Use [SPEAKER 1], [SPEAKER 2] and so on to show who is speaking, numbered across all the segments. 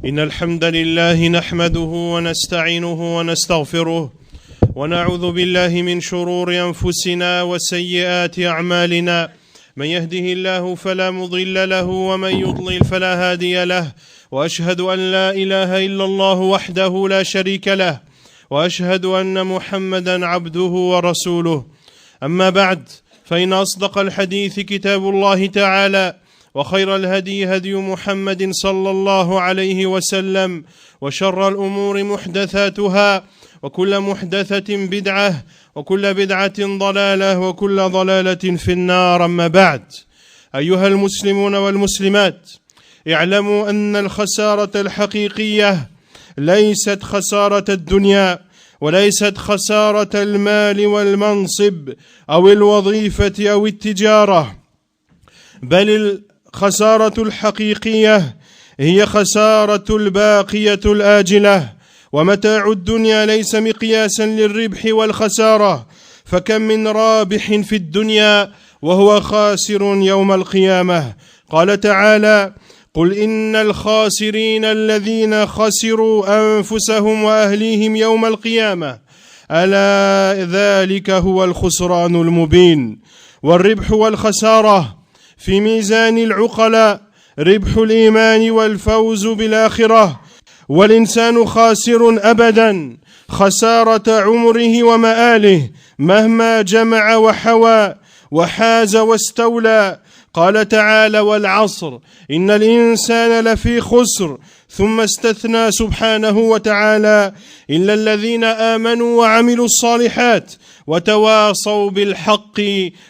[SPEAKER 1] إن الحمد لله نحمده ونستعينه ونستغفره ونعوذ بالله من شرور أنفسنا وسيئات أعمالنا. من يهده الله فلا مضل له ومن يضلل فلا هادي له، وأشهد أن لا إله إلا الله وحده لا شريك له، وأشهد أن محمدا عبده ورسوله. أما بعد، فإن أصدق الحديث كتاب الله تعالى، وخير الهدي هدي محمد صلى الله عليه وسلم، وشر الأمور محدثاتها، وكل محدثة بدعة، وكل بدعة ضلالة، وكل ضلالة في النار. أما بعد، أيها المسلمون والمسلمات، اعلموا أن الخسارة الحقيقية ليست خسارة الدنيا، وليست خسارة المال والمنصب أو الوظيفة أو التجارة، بل الخسارة الحقيقية هي خسارة الباقية الآجلة. ومتاع الدنيا ليس مقياسا للربح والخسارة، فكم من رابح في الدنيا وهو خاسر يوم القيامة. قال تعالى: قل إن الخاسرين الذين خسروا أنفسهم وأهليهم يوم القيامة ألا ذلك هو الخسران المبين. والربح والخسارة في ميزان العقلاء ربح الإيمان والفوز بالآخرة، والإنسان خاسر أبدا خسارة عمره ومآله مهما جمع وحوى وحاز واستولى. قال تعالى: والعصر إن الإنسان لفي خسر، ثم استثنى سبحانه وتعالى: إلا الذين آمنوا وعملوا الصالحات وتواصوا بالحق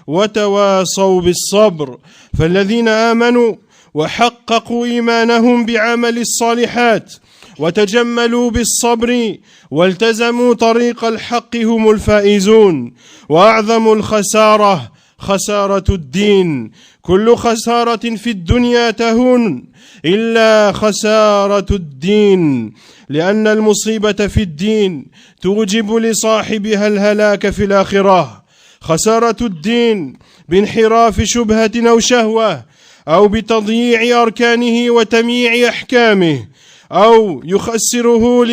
[SPEAKER 1] وتواصوا بالصبر. فالذين آمنوا وحققوا إيمانهم بعمل الصالحات وتجملوا بالصبر والتزموا طريق الحق هم الفائزون. وأعظم الخسارة خسارة الدين. كل خسارة في الدنيا تهون إلا خسارة الدين، لأن المصيبة في الدين توجب لصاحبها الهلاك في الآخرة. خسارة الدين بانحراف شبهة أو شهوة، أو بتضييع أركانه وتمييع أحكامه، أو يخسره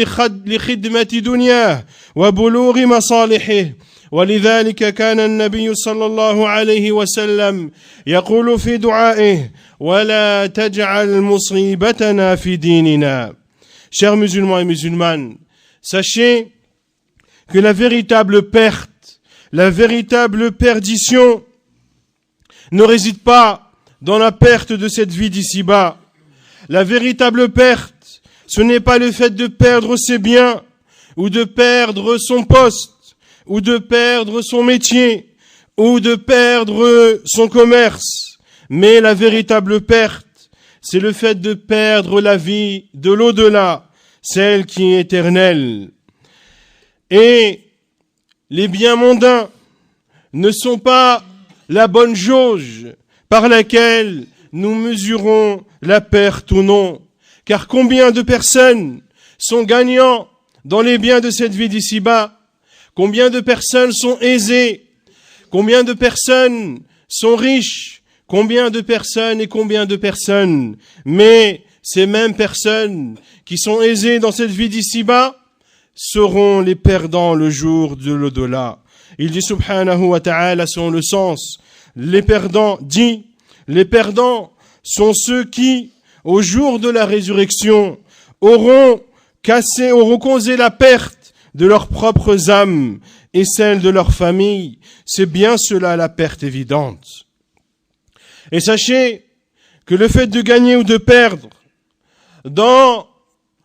[SPEAKER 1] لخدمة دنياه وبلوغ مصالحه. ولذلك كان النبي صلى الله عليه وسلم يقول في دعائه: ولا تجعل مصيبتنا في ديننا. Chers musulmans et musulmanes, sachez que la véritable perte, la véritable perdition ne réside pas dans la perte de cette vie d'ici-bas. La véritable perte, ce n'est pas le fait de perdre ses biens, ou de perdre son poste, ou de perdre son métier, ou de perdre son commerce. Mais la véritable perte, c'est le fait de perdre la vie de l'au-delà, celle qui est éternelle. Et les biens mondains ne sont pas la bonne jauge par laquelle nous mesurons la perte ou non. Car combien de personnes sont gagnants dans les biens de cette vie d'ici-bas? Combien de personnes sont aisées? Combien de personnes sont riches? Combien de personnes? Mais ces mêmes personnes qui sont aisées dans cette vie d'ici-bas seront les perdants le jour de l'au-delà. Il dit subhanahu wa ta'ala selon le sens: les perdants sont ceux qui, au jour de la résurrection, auront causé la perte de leurs propres âmes et celle de leur famille. C'est bien cela la perte évidente. Et sachez que le fait de gagner ou de perdre, dans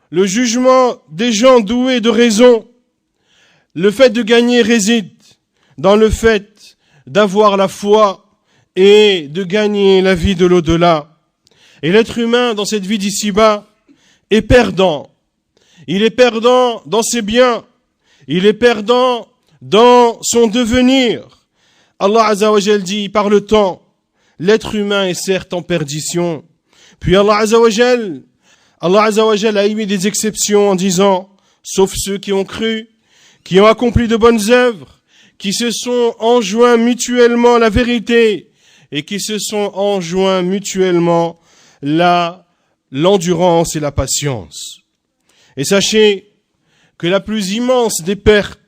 [SPEAKER 1] le jugement des gens doués de raison, le fait de gagner réside dans le fait d'avoir la foi et de gagner la vie de l'au-delà. Et l'être humain dans cette vie d'ici-bas est perdant. Il est perdant dans ses biens. Il est perdant dans son devenir. Allah Azza wa Jal dit par le temps: l'être humain est certes en perdition. Puis Allah Azza wa Jal a émis des exceptions en disant: sauf ceux qui ont cru, qui ont accompli de bonnes œuvres, qui se sont enjoints mutuellement la vérité et qui se sont enjoints mutuellement la l'endurance et la patience. Et sachez que la plus immense des pertes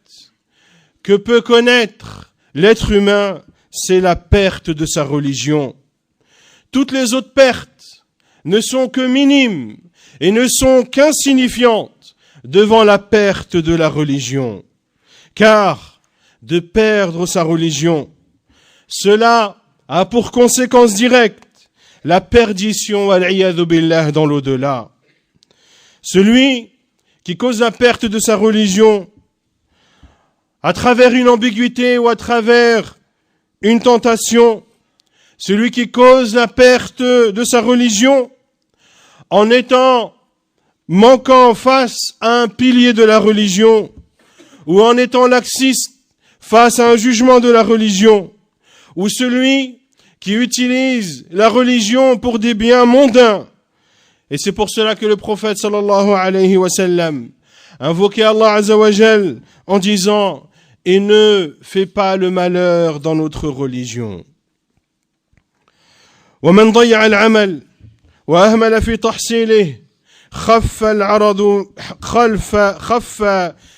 [SPEAKER 1] que peut connaître l'être humain, c'est la perte de sa religion. Toutes les autres pertes ne sont que minimes et ne sont qu'insignifiantes devant la perte de la religion. Car de perdre sa religion, cela a pour conséquence directe la perdition, al-iyadhu billah, dans l'au-delà. Celui qui cause la perte de sa religion à travers une ambiguïté ou à travers une tentation, celui qui cause la perte de sa religion en étant manquant face à un pilier de la religion ou en étant laxiste face à un jugement de la religion, ou celui qui utilise la religion pour des biens mondains. Et c'est pour cela que le prophète sallallahu alayhi wa sallam invoquait Allah azza wa jal en disant « Et ne fais pas le malheur dans notre religion ». ومن ضيع العمل وأهمل في تحصيله خف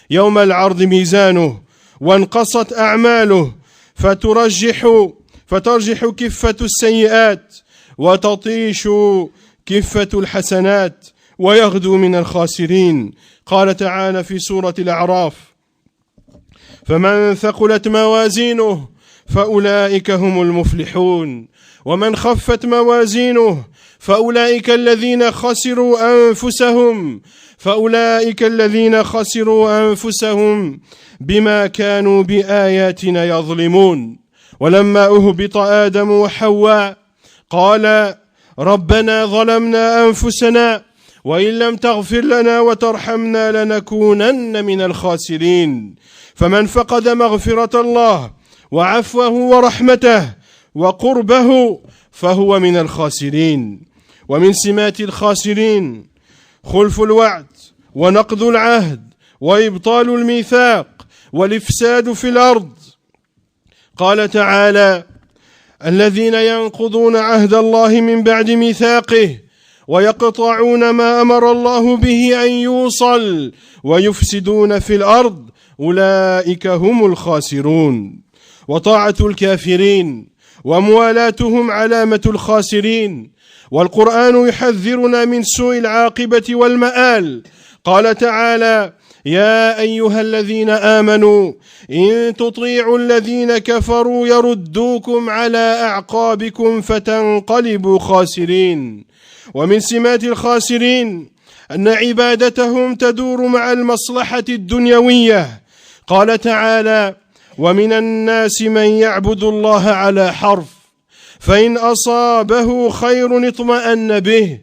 [SPEAKER 1] يوم العرض ميزانه وانقصت أعماله فترجح كفة السيئات وتطيش كفة الحسنات ويغدو من الخاسرين. قال تعالى في سورة الأعراف: فمن ثقلت موازينه فأولئك هم المفلحون ومن خفت موازينه فأولئك الذين خسروا أنفسهم بما كانوا بآياتنا يظلمون. ولما أهبط آدم وحواء قال ربنا ظلمنا أنفسنا وإن لم تغفر لنا وترحمنا لنكونن من الخاسرين. فمن فقد مغفرة الله وعفوه ورحمته وقربه فهو من الخاسرين. ومن سمات الخاسرين خلف الوعد ونقض العهد وإبطال الميثاق والإفساد في الأرض. قال تعالى: الذين ينقضون عهد الله من بعد ميثاقه ويقطعون ما أمر الله به أن يوصل ويفسدون في الأرض أولئك هم الخاسرون. وطاعة الكافرين وموالاتهم علامة الخاسرين. والقرآن يحذرنا من سوء العاقبة والمآل. قال تعالى: يا أيها الذين آمنوا إن تطيعوا الذين كفروا يردوكم على أعقابكم فتنقلبوا خاسرين. ومن سمات الخاسرين أن عبادتهم تدور مع المصلحة الدنيوية. قال تعالى: ومن الناس من يعبد الله على حرف فإن أصابه خير اطمأن به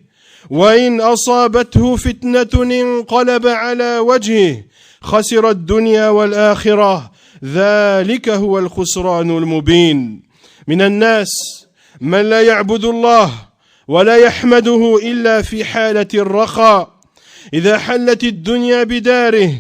[SPEAKER 1] وإن أصابته فتنة انقلب على وجهه خسر الدنيا والآخرة ذلك هو الخسران المبين. من الناس من لا يعبد الله ولا يحمده إلا في حالة الرخاء. إذا حلت الدنيا بداره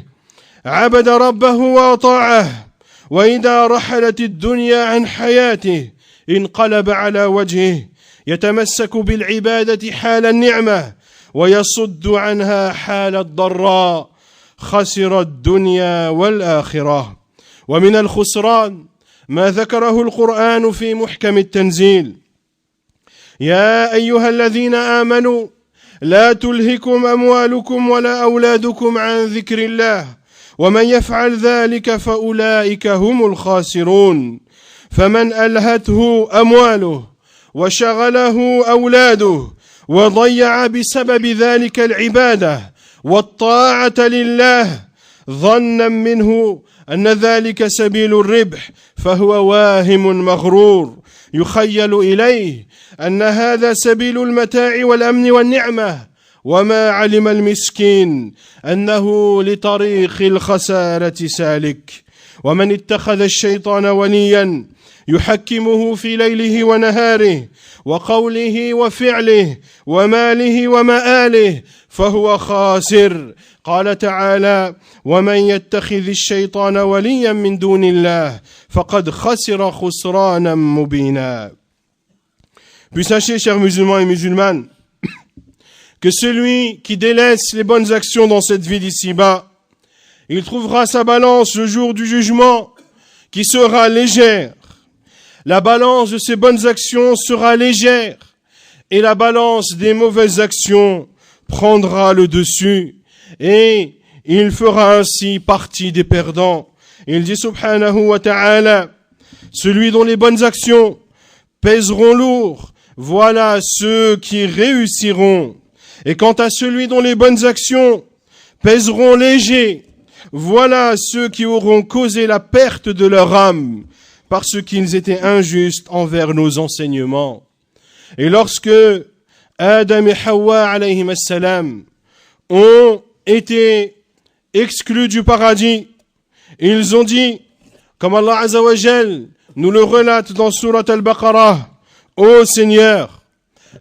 [SPEAKER 1] عبد ربه وأطاعه، وإذا رحلت الدنيا عن حياته انقلب على وجهه يتمسك بالعبادة حال النعمة ويصد عنها حال الضراء. خسر الدنيا والآخرة. ومن الخسران ما ذكره القرآن في محكم التنزيل: يا أيها الذين آمنوا لا تلهكم أموالكم ولا أولادكم عن ذكر الله ومن يفعل ذلك فأولئك هم الخاسرون. فمن ألهته أمواله وشغله أولاده وضيع بسبب ذلك العبادة والطاعة لله ظنا منه أن ذلك سبيل الربح فهو واهم مغرور يخيل إليه أن هذا سبيل المتاع والأمن والنعمة، وما علم المسكين أنه لطريق الخسارة سالك. ومن اتخذ الشيطان وليا يحكمه في ليله ونهاره وقوله وفعله وماله ومآله فهو خاسر. قال تعالى: ومن يتخذ الشيطان وليا من دون الله فقد خسر خسرانا مبينا. Puis sachez, chers musulmans et musulmanes, que celui qui délaisse les bonnes actions dans cette vie d'ici-bas, il trouvera sa balance le jour du jugement qui sera légère. La balance de ses bonnes actions sera légère et la balance des mauvaises actions prendra le dessus et il fera ainsi partie des perdants. Il dit subhanahu wa ta'ala, celui dont les bonnes actions pèseront lourd, voilà ceux qui réussiront. Et quant à celui dont les bonnes actions pèseront léger, voilà ceux qui auront causé la perte de leur âme parce qu'ils étaient injustes envers nos enseignements. Et lorsque Adam et Hawa alayhim as-salam ont été exclus du paradis, ils ont dit, comme Allah Azza wa Jal nous le relate dans Surat Al-Baqarah, ô Seigneur,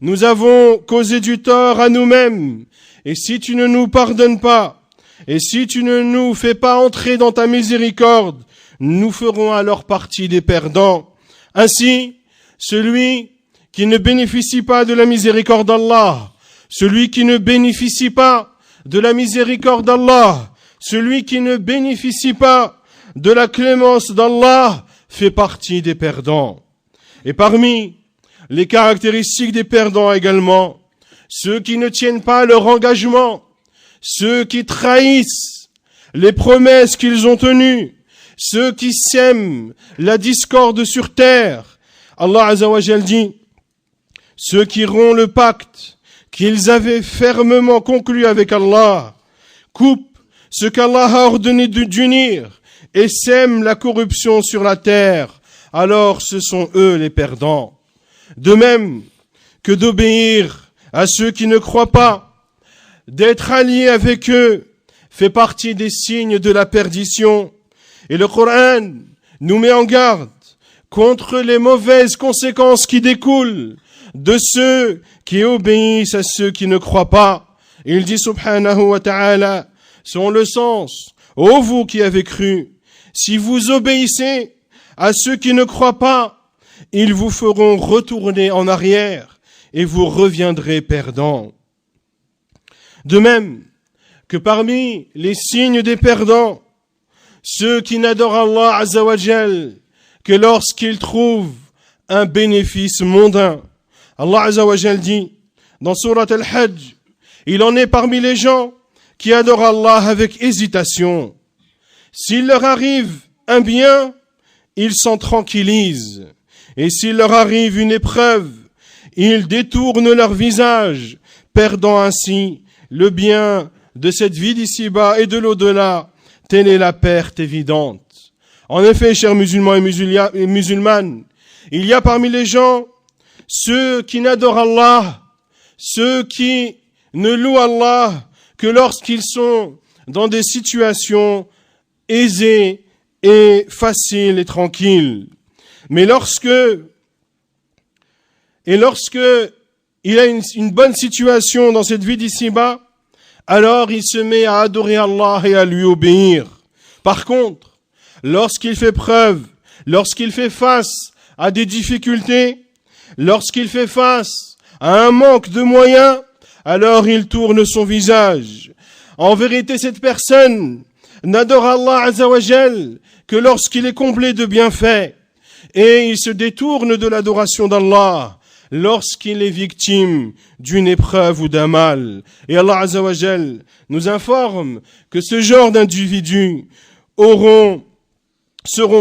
[SPEAKER 1] nous avons causé du tort à nous-mêmes, et si tu ne nous pardonnes pas, et si tu ne nous fais pas entrer dans ta miséricorde, nous ferons alors partie des perdants. Ainsi, celui qui ne bénéficie pas de la miséricorde d'Allah, celui qui ne bénéficie pas de la miséricorde d'Allah, celui qui ne bénéficie pas de la clémence d'Allah, fait partie des perdants. Et parmi les caractéristiques des perdants également, ceux qui ne tiennent pas leur engagement, ceux qui trahissent les promesses qu'ils ont tenues, ceux qui sèment la discorde sur terre. Allah Azza wa Jal dit, ceux qui rompent le pacte qu'ils avaient fermement conclu avec Allah, coupent ce qu'Allah a ordonné d'unir et sèment la corruption sur la terre, alors ce sont eux les perdants. De même que d'obéir à ceux qui ne croient pas, d'être allié avec eux, fait partie des signes de la perdition. Et le Coran nous met en garde contre les mauvaises conséquences qui découlent de ceux qui obéissent à ceux qui ne croient pas. Il dit subhanahu wa ta'ala, selon le sens, ô vous qui avez cru, si vous obéissez à ceux qui ne croient pas, ils vous feront retourner en arrière et vous reviendrez perdants. De même que parmi les signes des perdants, ceux qui n'adorent Allah Azza wa Jal que lorsqu'ils trouvent un bénéfice mondain. Allah Azza wa Jal dit dans Surat Al-Hajj, il en est parmi les gens qui adorent Allah avec hésitation. S'il leur arrive un bien, ils s'en tranquillisent. Et s'il leur arrive une épreuve, ils détournent leur visage, perdant ainsi le bien de cette vie d'ici-bas et de l'au-delà. Telle est la perte évidente. En effet, chers musulmans et musulmanes, il y a parmi les gens ceux qui n'adorent Allah, ceux qui ne louent Allah que lorsqu'ils sont dans des situations aisées et faciles et tranquilles. Mais lorsque il a une bonne situation dans cette vie d'ici-bas, alors il se met à adorer Allah et à lui obéir. Par contre, lorsqu'il fait preuve, lorsqu'il fait face à des difficultés, lorsqu'il fait face à un manque de moyens, alors il tourne son visage. En vérité, cette personne n'adore Allah Azza wa Jal que lorsqu'il est comblé de bienfaits, et il se détourne de l'adoration d'Allah lorsqu'il est victime d'une épreuve ou d'un mal. Et Allah Azza wa Jal nous informe que ce genre d'individus seront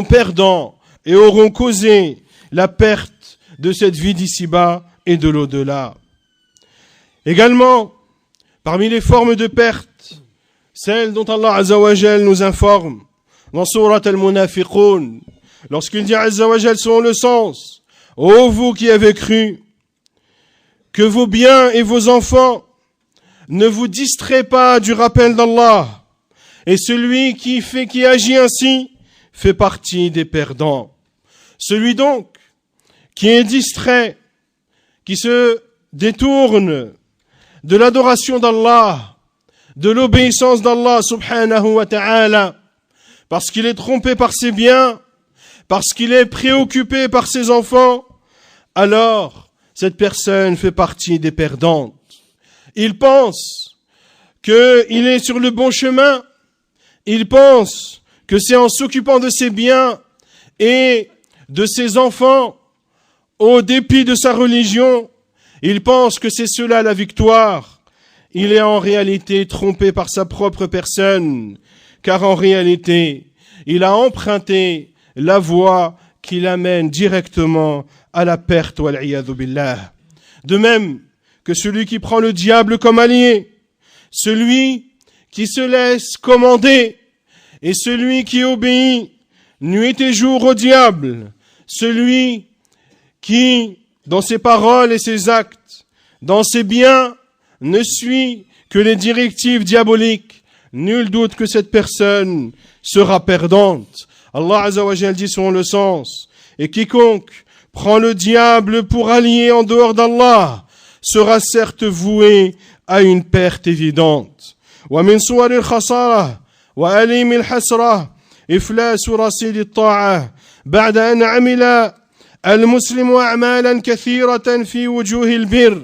[SPEAKER 1] perdants et auront causé la perte de cette vie d'ici-bas et de l'au-delà. Également, parmi les formes de perte, celle dont Allah Azza wa Jal nous informe dans Surat Al-Munafiqun, lorsqu'il dit Azza wa Jal selon le sens, ô vous qui avez cru, que vos biens et vos enfants ne vous distraient pas du rappel d'Allah. Et celui qui agit ainsi fait partie des perdants. Celui donc qui est distrait, qui se détourne de l'adoration d'Allah, de l'obéissance d'Allah subhanahu wa ta'ala, parce qu'il est trompé par ses biens, parce qu'il est préoccupé par ses enfants, alors cette personne fait partie des perdantes. Il pense qu'il est sur le bon chemin. Il pense que c'est en s'occupant de ses biens et de ses enfants, au dépit de sa religion, il pense que c'est cela la victoire. Il est en réalité trompé par sa propre personne, car en réalité, il a emprunté la voie qui l'amène directement à la perte, wal iyadhu billah. De même que celui qui prend le diable comme allié, celui qui se laisse commander et celui qui obéit nuit et jour au diable, celui qui, dans ses paroles et ses actes, dans ses biens, ne suit que les directives diaboliques, nul doute que cette personne sera perdante. Allah Azza wa Jal dit selon le sens, et quiconque prend le diable pour allié en dehors d'Allah sera certes voué à une perte évidente. Wa min suwar al-khasara wa alim al-hasra iflas rasil at-ta'a ba'da an 'amila المسلم أعمالا كثيرة في وجوه البر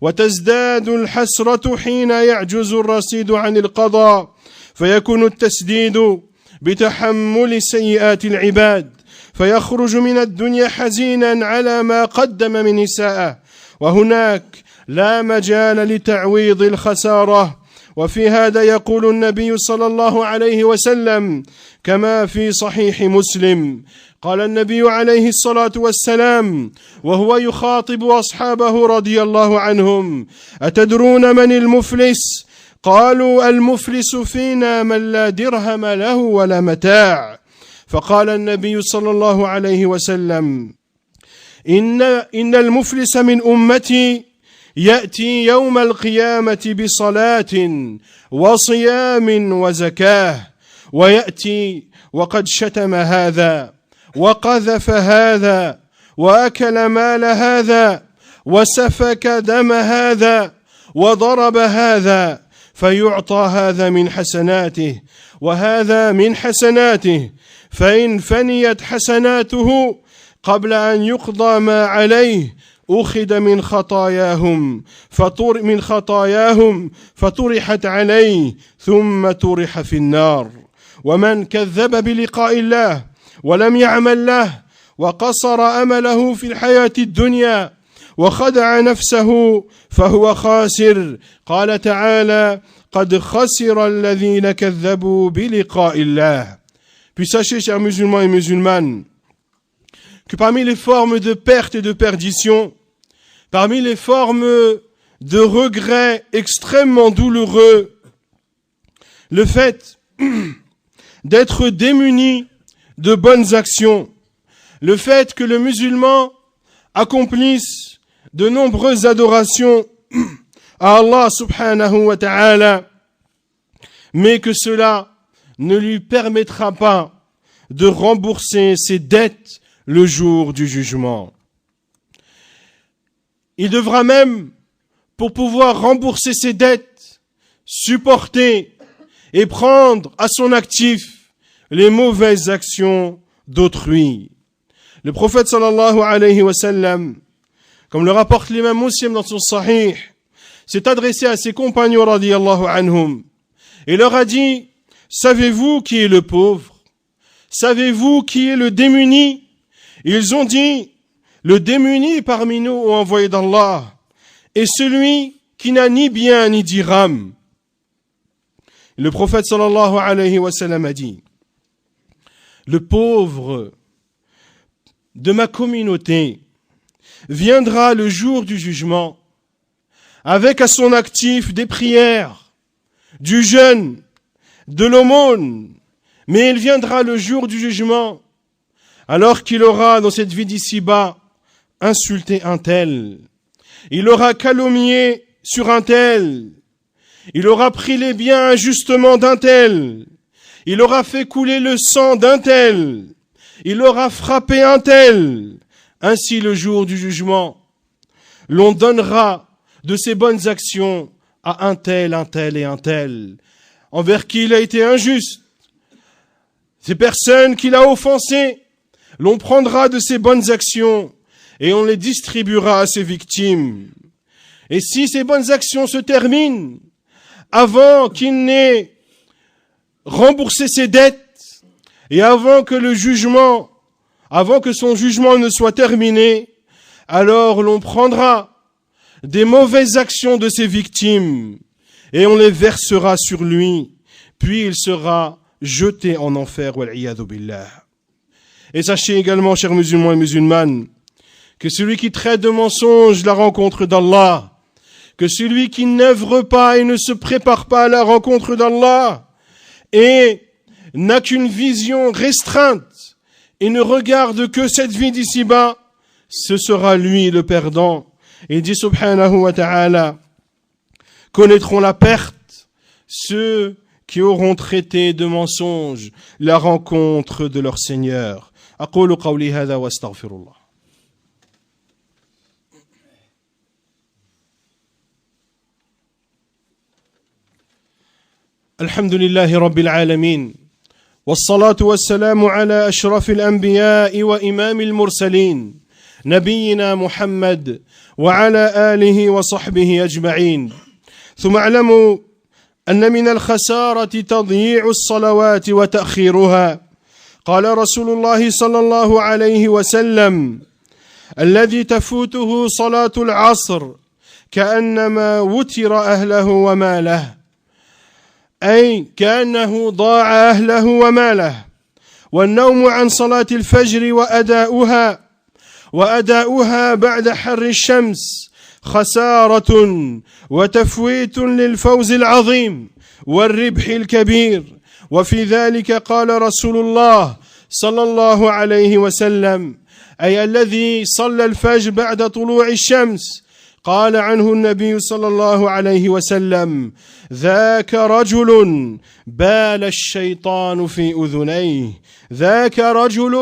[SPEAKER 1] وتزداد الحسرة حين يعجز الرصيد عن القضاء فيكون التسديد بتحمل سيئات العباد فيخرج من الدنيا حزينا على ما قدم من إساءة وهناك لا مجال لتعويض الخسارة. وفي هذا يقول النبي صلى الله عليه وسلم كما في صحيح مسلم قال النبي عليه الصلاة والسلام وهو يخاطب أصحابه رضي الله عنهم أتدرون من المفلس؟ قالوا المفلس فينا من لا درهم له ولا متاع. فقال النبي صلى الله عليه وسلم إن المفلس من أمتي يأتي يوم القيامة بصلاة وصيام وزكاة ويأتي وقد شتم هذا وقذف هذا وأكل مال هذا وسفك دم هذا وضرب هذا فيعطى هذا من حسناته وهذا من حسناته فإن فنيت حسناته قبل أن يقضى ما عليه أخذ من خطاياهم فطرحت عليه ثم طرح في النار. ومن كذب بلقاء الله ولم يعمل له وقصر أمله في الحياة الدنيا وخدع نفسه فهو خاسر. قال تعالى قد خسر الذين كذبوا بلقاء الله. Puis sachez, chers musulmans et musulmanes, que parmi les formes de perte et de perdition, parmi les formes de regrets extrêmement douloureux, le fait d'être démuni de bonnes actions, le fait que le musulman accomplisse de nombreuses adorations à Allah subhanahu wa ta'ala, mais que cela ne lui permettra pas de rembourser ses dettes le jour du jugement. Il devra même, pour pouvoir rembourser ses dettes, supporter et prendre à son actif les mauvaises actions d'autrui. Le prophète sallallahu alayhi wa sallam, comme le rapporte l'imam Muslim dans son Sahih, s'est adressé à ses compagnons radiyallahu anhum et leur a dit: savez-vous qui est le pauvre? Savez-vous qui est le démuni? Ils ont dit: le démuni parmi nous, ô envoyé d'Allah, est celui qui n'a ni bien ni dirham. Le prophète sallallahu alayhi wa sallam a dit: le pauvre de ma communauté viendra le jour du jugement avec à son actif des prières, du jeûne, de l'aumône, mais il viendra le jour du jugement alors qu'il aura dans cette vie d'ici-bas insulté un tel, il aura calomnié sur un tel, il aura pris les biens injustement d'un tel, il aura fait couler le sang d'un tel, il aura frappé un tel. Ainsi, le jour du jugement, l'on donnera de ses bonnes actions à un tel et un tel, envers qui il a été injuste. Ces personnes qu'il a offensées, l'on prendra de ses bonnes actions et on les distribuera à ses victimes. Et si ces bonnes actions se terminent avant qu'il n'ait remboursé ses dettes et avant que son jugement ne soit terminé, alors l'on prendra des mauvaises actions de ses victimes et on les versera sur lui, puis il sera jeté en enfer. Wal-iyadhu billah. Et sachez également, chers musulmans et musulmanes, que celui qui traite de mensonge la rencontre d'Allah, que celui qui n'œuvre pas et ne se prépare pas à la rencontre d'Allah et n'a qu'une vision restreinte et ne regarde que cette vie d'ici-bas, ce sera lui le perdant. Et il dit subhanahu wa ta'ala, connaîtront la perte ceux qui auront traité de mensonge la rencontre de leur Seigneur. أقول قولي هذا وأستغفر الله. الحمد لله رب العالمين والصلاة والسلام على أشرف الأنبياء وإمام المرسلين نبينا محمد وعلى آله وصحبه أجمعين. ثم اعلموا أن من الخسارة تضييع الصلوات وتأخيرها. قال رسول الله صلى الله عليه وسلم: الذي تفوته صلاة العصر كأنما وتر أهله وماله، أي كأنه ضاع أهله وماله. والنوم عن صلاة الفجر وأداؤها بعد حر الشمس خسارة وتفويت للفوز العظيم والربح الكبير. وفي ذلك قال رسول الله صلى الله عليه وسلم: أي الذي صلى الفجر بعد طلوع الشمس، قال عنه النبي صلى الله عليه وسلم: ذاك رجل بال الشيطان في أذنيه، ذاك رجل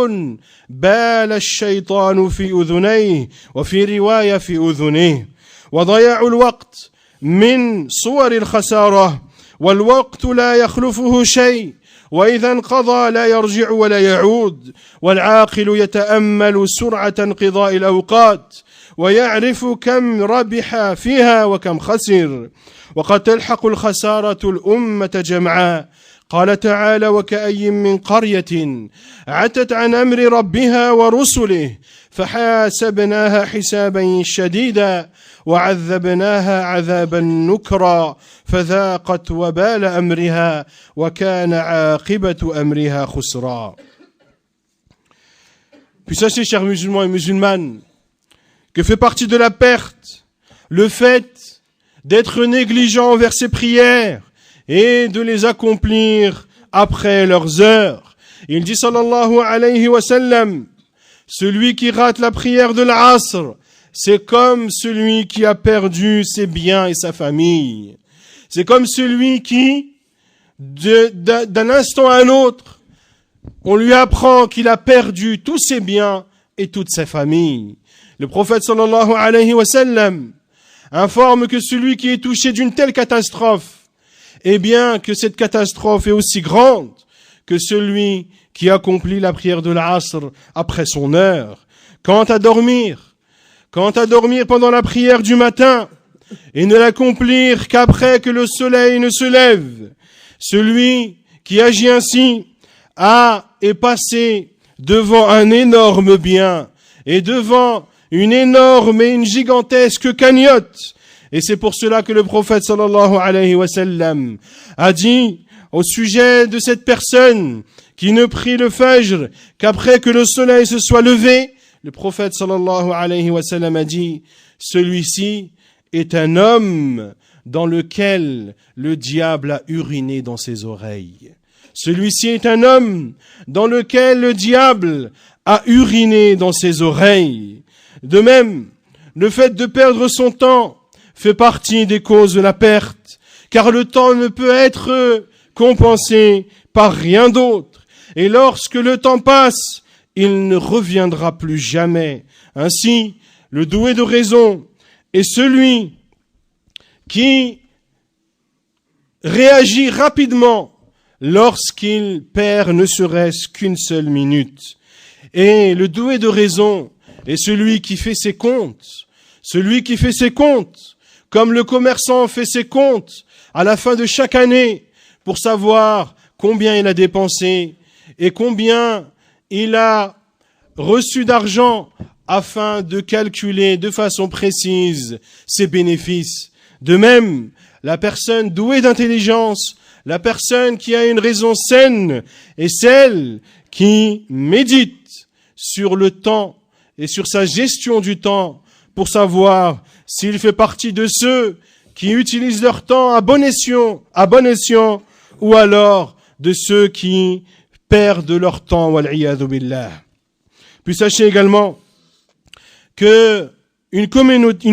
[SPEAKER 1] بال الشيطان في أذنيه، وفي رواية في أذنيه. وضياع الوقت من صور الخسارة، والوقت لا يخلفه شيء، وإذا انقضى لا يرجع ولا يعود. والعاقل يتأمل سرعة انقضاء الأوقات ويعرف كم ربح فيها وكم خسر. وقد تلحق الخسارة الأمة جمعاء. قال تعالى: وكأي من قرية عتت عن أمر ربها ورسله فحاسبناها حسابا شديدا وعذبناها عذابا نكرا فذاقت وبال أمرها وكان عاقبة أمرها خسرا. Puis sachez, chers musulmans et musulmanes, que fait partie de la perte le fait d'être négligent envers ses prières et de les accomplir après leurs heures. Il dit sallallahu alayhi wa sallam: celui qui rate la prière de l'Asr, c'est comme celui qui a perdu ses biens et sa famille. C'est comme celui qui, d'un instant à un autre, on lui apprend qu'il a perdu tous ses biens et toute sa famille. Le prophète sallallahu alayhi wa sallam informe que celui qui est touché d'une telle catastrophe, eh bien que cette catastrophe est aussi grande que celui qui accomplit la prière de l'Asr après son heure. Quant à dormir pendant la prière du matin et ne l'accomplir qu'après que le soleil ne se lève, celui qui agit ainsi est passé devant un énorme bien et devant une énorme et une gigantesque cagnotte. Et c'est pour cela que le prophète sallallahu alayhi wa sallam a dit au sujet de cette personne qui ne prie le Fajr qu'après que le soleil se soit levé, le prophète sallallahu alayhi wa sallam a dit: celui-ci est un homme dans lequel le diable a uriné dans ses oreilles. Celui-ci est un homme dans lequel le diable a uriné dans ses oreilles. De même, le fait de perdre son temps fait partie des causes de la perte, car le temps ne peut être compensé par rien d'autre. Et lorsque le temps passe, il ne reviendra plus jamais. Ainsi, le doué de raison est celui qui réagit rapidement lorsqu'il perd ne serait-ce qu'une seule minute. Et le doué de raison est celui qui fait ses comptes. Celui qui fait ses comptes comme le commerçant fait ses comptes à la fin de chaque année pour savoir combien il a dépensé et combien il a reçu d'argent afin de calculer de façon précise ses bénéfices. De même, la personne douée d'intelligence, la personne qui a une raison saine est celle qui médite sur le temps et sur sa gestion du temps pour savoir s'il fait partie de ceux qui utilisent leur temps à bon escient ou alors de ceux qui perdent leur temps, wal-iyadhu billah. Puis sachez également que une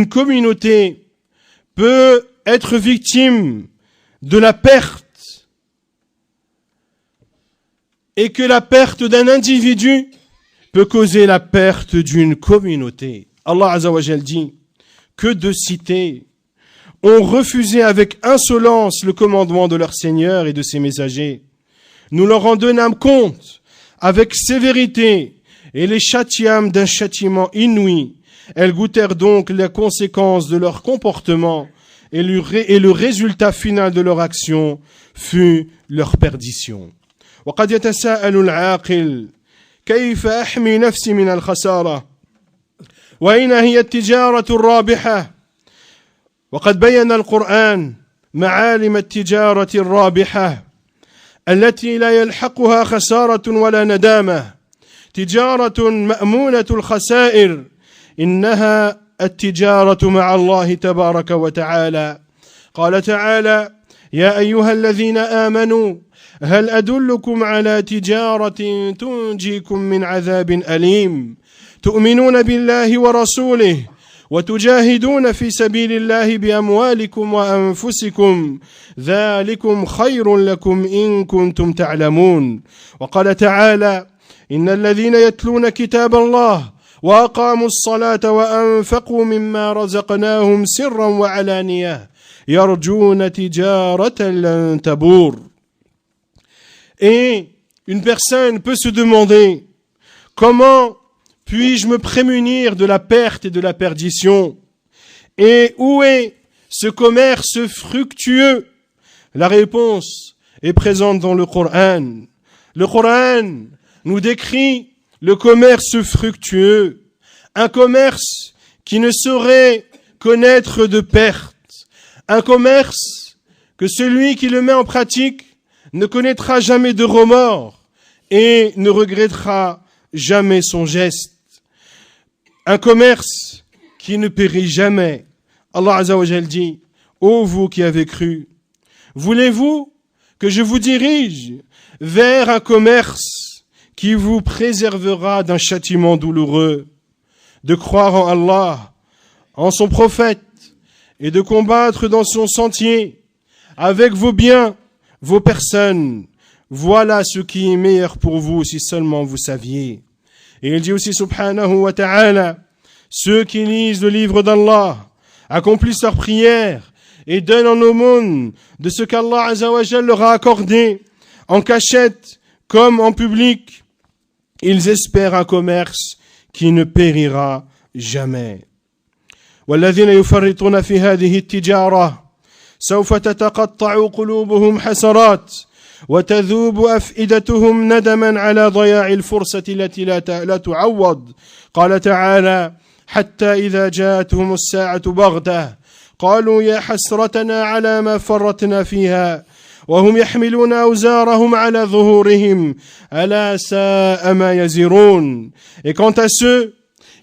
[SPEAKER 1] communauté peut être victime de la perte et que la perte d'un individu peut causer la perte d'une communauté. Allah Azza wa Jal dit que de cités ont refusé avec insolence le commandement de leur Seigneur et de ses messagers. Nous leur en donnâmes compte avec sévérité et les châtiâmes d'un châtiment inouï. Elles goûtèrent donc les conséquences de leur comportement et le résultat final de leur action fut leur perdition. وقد يتساءل العاقل كيف أحمي نفسي من الخسارة وأين هي التجارة الرابحة وقد بين القرآن معالم التجارة الرابحة التي لا يلحقها خسارة ولا ندامة تجارة مأمونة الخسائر إنها التجارة مع الله تبارك وتعالى قال تعالى يا أيها الذين آمنوا هل أدلكم على تجارة تنجيكم من عذاب أليم تؤمنون بالله ورسوله وتجاهدون في سبيل الله بأموالكم وأنفسكم ذلكم خير لكم إن كنتم تعلمون وقال تعالى إن الذين يتلون كتاب الله وأقاموا الصلاة وأنفقوا مما رزقناهم سرا وعلانية يرجون تجارة لن تبور. Et une personne peut se demander comment puis-je me prémunir de la perte et de la perdition? Et où est ce commerce fructueux? La réponse est présente dans le Coran. Le Coran nous décrit le commerce fructueux, un commerce qui ne saurait connaître de perte, un commerce que celui qui le met en pratique ne connaîtra jamais de remords et ne regrettera jamais son geste. Un commerce qui ne périt jamais. Allah Azza wa Jal dit, ô vous qui avez cru, voulez-vous que je vous dirige vers un commerce qui vous préservera d'un châtiment douloureux, de croire en Allah, en son prophète, et de combattre dans son sentier, avec vos biens, vos personnes. Voilà ce qui est meilleur pour vous si seulement vous saviez. Et il dit aussi subhanahu wa ta'ala, ceux qui lisent le livre d'Allah, accomplissent leurs prières et donnent en aumône de ce qu'Allah Azza wa Jal leur a accordé, en cachette comme en public, ils espèrent un commerce qui ne périra jamais. والذين يفرطون في هذه التجارة سوف تتقطع قلوبهم حسرات وتذوب أفئدتهم ندما على ضياع الفرصة التي لا تعوض قال تعالى حتى إذا جاءتهم الساعة بغتة قالوا يا حسرتنا على ما فرطنا فيها وهم يحملون أوزارهم على ظهورهم ألا ساء ما يزرون. Et quant à ceux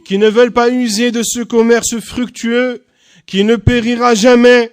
[SPEAKER 1] qui ne veulent pas user de ce commerce fructueux qui ne périra jamais,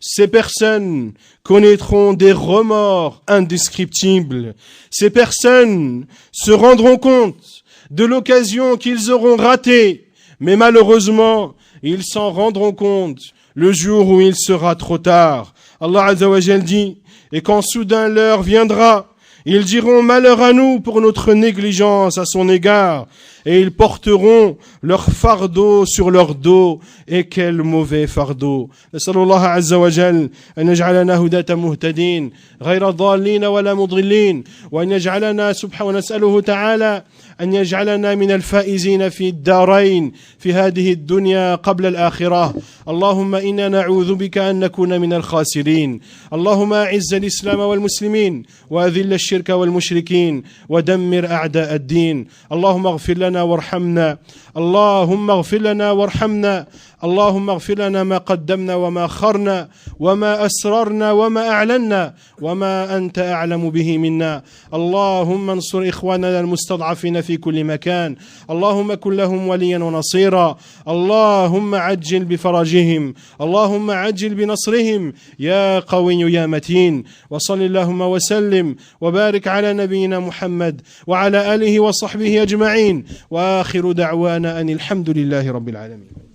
[SPEAKER 1] ces personnes connaîtront des remords indescriptibles. Ces personnes se rendront compte de l'occasion qu'ils auront ratée, mais malheureusement, ils s'en rendront compte le jour où il sera trop tard. Allah Azza wa Jal dit, et quand soudain l'heure viendra, ils diront malheur à nous pour notre négligence à son égard. et ils porteront leur fardeau sur leur dos. Et quel mauvais fardeau. نسأل الله عز وجل أن يجعلنا هداة مهتدين غير ضالين ولا مضلين، وأن يجعلنا سبحانه، ونسأله تعالى أن يجعلنا من الفائزين في الدارين، في هذه الدنيا قبل الآخرة. اللهم إنا نعوذ بك أن نكون من الخاسرين. اللهم أعز الإسلام والمسلمين وأذل الشرك والمشركين ودمر أعداء الدين. اللهم اغفر لنا وارحمنا، اللهم اغفر لنا وارحمنا، اللهم اغفر لنا ما قدمنا وما أخرنا وما أسررنا وما أعلنا وما أنت أعلم به منا. اللهم انصر إخواننا المستضعفين في كل مكان، اللهم كن لهم وليا ونصيرا، اللهم عجل بفرجهم، اللهم عجل بنصرهم يا قوي يا متين. وصل اللهم وسلم وبارك على نبينا محمد وعلى آله وصحبه أجمعين، وآخر دعوانا أن الحمد لله رب العالمين.